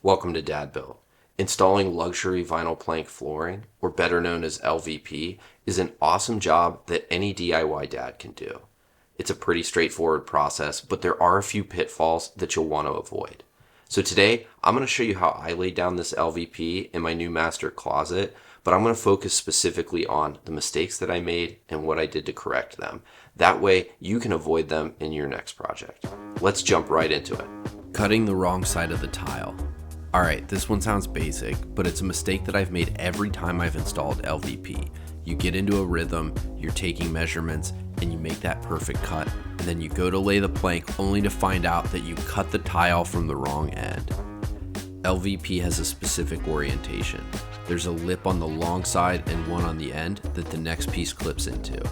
Welcome to Dad Built. Installing luxury vinyl plank flooring, or better known as LVP, is an awesome job that any DIY dad can do. It's a pretty straightforward process, but there are a few pitfalls that you'll want to avoid. So today, I'm going to show you how I laid down this LVP in my new master closet, but I'm going to focus specifically on the mistakes that I made and what I did to correct them. That way, you can avoid them in your next project. Let's jump right into it. Cutting the wrong side of the tile. Alright, this one sounds basic, but it's a mistake that I've made every time I've installed LVP. You get into a rhythm, you're taking measurements, and you make that perfect cut, and then you go to lay the plank only to find out that you cut the tile from the wrong end. LVP has a specific orientation. There's a lip on the long side and one on the end that the next piece clips into.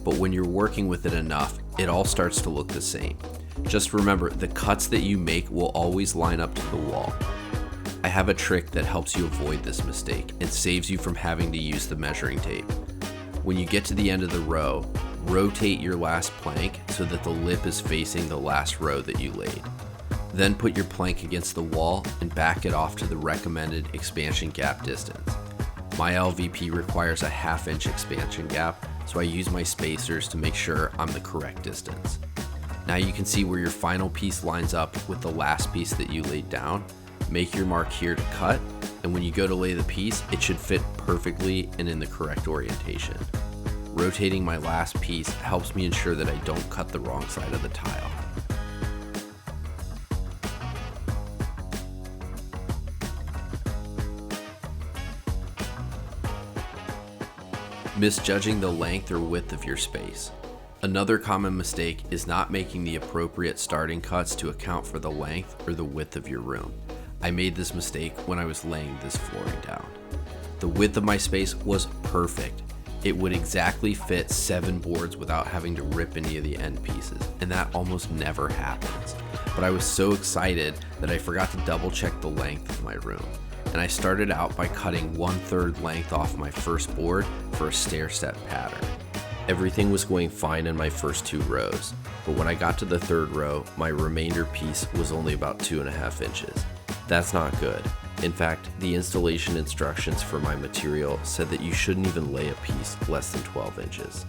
But when you're working with it enough, it all starts to look the same. Just remember, the cuts that you make will always line up to the wall. I have a trick that helps you avoid this mistake and saves you from having to use the measuring tape. When you get to the end of the row, rotate your last plank so that the lip is facing the last row that you laid. Then put your plank against the wall and back it off to the recommended expansion gap distance. My LVP requires a 1/2 inch expansion gap, so I use my spacers to make sure I'm the correct distance. Now you can see where your final piece lines up with the last piece that you laid down. Make your mark here to cut, and when you go to lay the piece, it should fit perfectly and in the correct orientation. Rotating my last piece helps me ensure that I don't cut the wrong side of the tile. Misjudging the length or width of your space. Another common mistake is not making the appropriate starting cuts to account for the length or the width of your room. I made this mistake when I was laying this flooring down. The width of my space was perfect. It would exactly fit 7 boards without having to rip any of the end pieces, and that almost never happens. But I was so excited that I forgot to double check the length of my room. And I started out by cutting 1/3 length off my first board for a stair-step pattern. Everything was going fine in my first 2 rows, but when I got to the 3rd row, my remainder piece was only about 2.5 inches. That's not good. In fact, the installation instructions for my material said that you shouldn't even lay a piece less than 12 inches.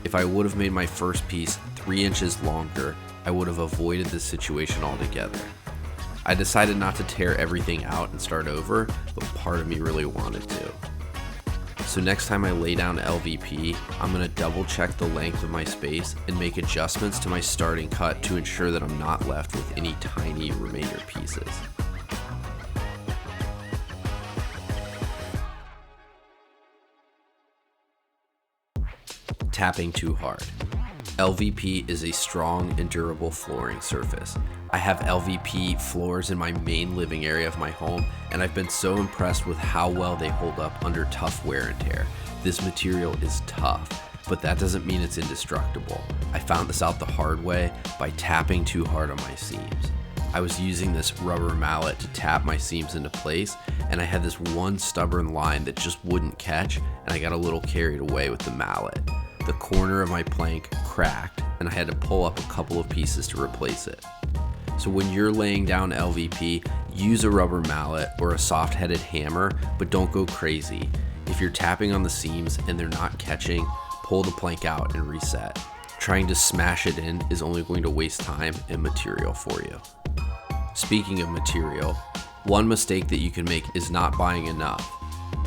If I would have made my first piece 3 inches longer, I would have avoided this situation altogether. I decided not to tear everything out and start over, but part of me really wanted to. So next time I lay down LVP, I'm going to double check the length of my space and make adjustments to my starting cut to ensure that I'm not left with any tiny remainder pieces. Tapping too hard. LVP is a strong and durable flooring surface. I have LVP floors in my main living area of my home, and I've been so impressed with how well they hold up under tough wear and tear. This material is tough, but that doesn't mean it's indestructible. I found this out the hard way by tapping too hard on my seams. I was using this rubber mallet to tap my seams into place, and I had this one stubborn line that just wouldn't catch, and I got a little carried away with the mallet. The corner of my plank cracked, and I had to pull up a couple of pieces to replace it. So when you're laying down LVP, use a rubber mallet or a soft-headed hammer, but don't go crazy. If you're tapping on the seams and they're not catching, pull the plank out and reset. Trying to smash it in is only going to waste time and material for you. Speaking of material, one mistake that you can make is not buying enough.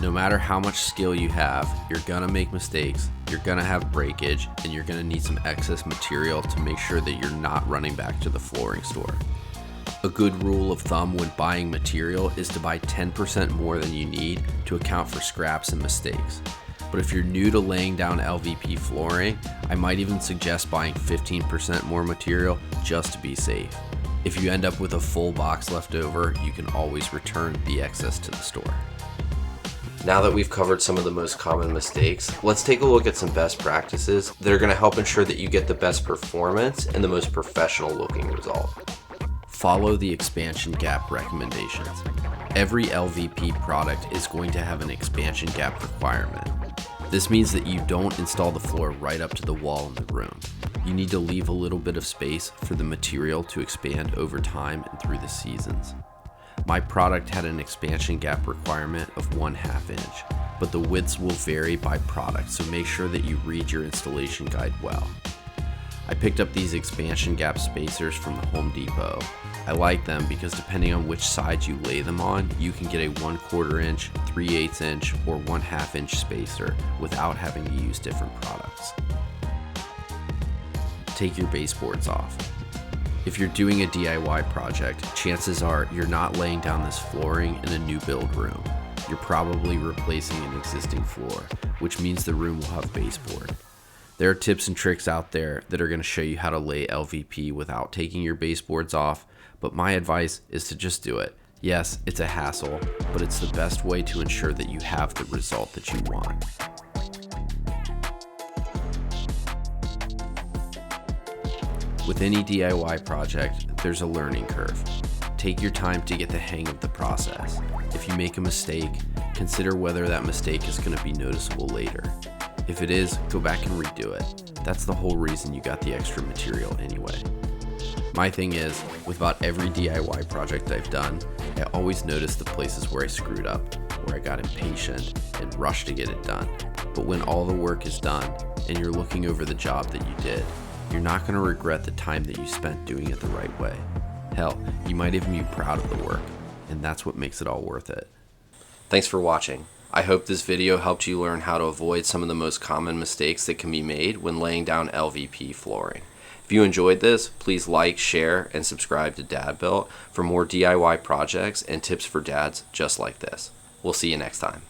No matter how much skill you have, you're gonna make mistakes, you're gonna have breakage, and you're gonna need some excess material to make sure that you're not running back to the flooring store. A good rule of thumb when buying material is to buy 10% more than you need to account for scraps and mistakes. But if you're new to laying down LVP flooring, I might even suggest buying 15% more material just to be safe. If you end up with a full box left over, you can always return the excess to the store. Now that we've covered some of the most common mistakes, let's take a look at some best practices that are going to help ensure that you get the best performance and the most professional looking result. Follow the expansion gap recommendations. Every LVP product is going to have an expansion gap requirement. This means that you don't install the floor right up to the wall in the room. You need to leave a little bit of space for the material to expand over time and through the seasons. My product had an expansion gap requirement of 1/2 inch, but the widths will vary by product, so make sure that you read your installation guide well. I picked up these expansion gap spacers from the Home Depot. I like them because depending on which side you lay them on, you can get a 1/4 inch, 3/8 inch, or 1/2 inch spacer without having to use different products. Take your baseboards off. If you're doing a DIY project, chances are you're not laying down this flooring in a new build room. You're probably replacing an existing floor, which means the room will have baseboard. There are tips and tricks out there that are going to show you how to lay LVP without taking your baseboards off, but my advice is to just do it. Yes, it's a hassle, but it's the best way to ensure that you have the result that you want. With any DIY project, there's a learning curve. Take your time to get the hang of the process. If you make a mistake, consider whether that mistake is going to be noticeable later. If it is, go back and redo it. That's the whole reason you got the extra material anyway. My thing is, with about every DIY project I've done, I always notice the places where I screwed up, where I got impatient and rushed to get it done. But when all the work is done and you're looking over the job that you did, you're not going to regret the time that you spent doing it the right way. Hell, you might even be proud of the work, and that's what makes it all worth it. Thanks for watching. I hope this video helped you learn how to avoid some of the most common mistakes that can be made when laying down LVP flooring. If you enjoyed this, please like, share, and subscribe to Dad Built for more DIY projects and tips for dads just like this. We'll see you next time.